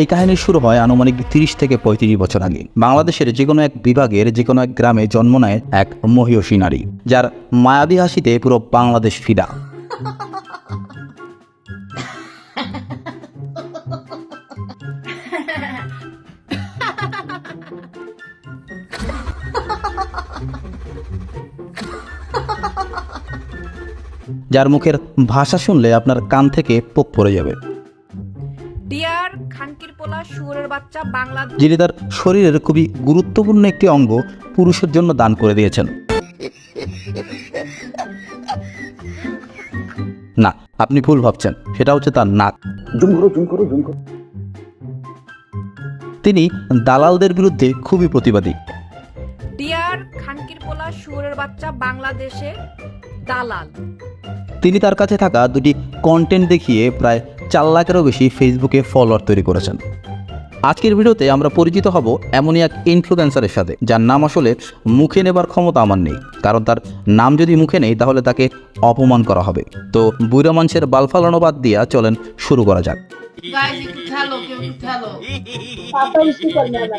এই কাহিনী শুরু হয় আনুমানিক 30 থেকে 35 বছর আগে। বাংলাদেশের যে কোনো এক বিভাগের যে কোনো এক গ্রামে জন্ম নেয় এক মহিয়সী নারী, যার মায়াবী হাসিতে পুরো বাংলাদেশ ফিদা। যার মুখের ভাষা শুনলে আপনার কান থেকে পোক পড়ে যাবে। ডিয়ার খানকির পোলা শুয়োরের বাচ্চা বাংলাদেশ, যিনি তার শরীরের খুবই গুরুত্বপূর্ণ একটি অঙ্গ পুরুষের জন্য দান করে দিয়েছেন। না, আপনি ভুল ভাবছেন, সেটা হচ্ছে তার নাক। তিনি দালালদের বিরুদ্ধে খুবই প্রতিবাদী। ডিয়ার খানকির পোলা শুয়োরের বাচ্চা বাংলাদেশে দালাল। তিনি তার কাছে থাকা দুটি কন্টেন্ট দেখিয়ে প্রায় 4 লাখেরও বেশি ফেসবুকে ফলোয়ার তৈরি করেছেন। আজকের ভিডিওতে আমরা পরিচিত হব এমনই এক ইনফ্লুয়েন্সারের সাথে, যার নাম আসলে মুখে নেবার ক্ষমতা আমার নেই, কারণ তার নাম যদি মুখে নেই তাহলে তাকে অপমান করা হবে। তো বুড়া মানুষের বাল ফালানো বাদ দিয়া চলেন শুরু করা যাক। Guys, একটু ঠেলো, কেউ একটু ঠেলো। পাপা ইস্যু করবে না।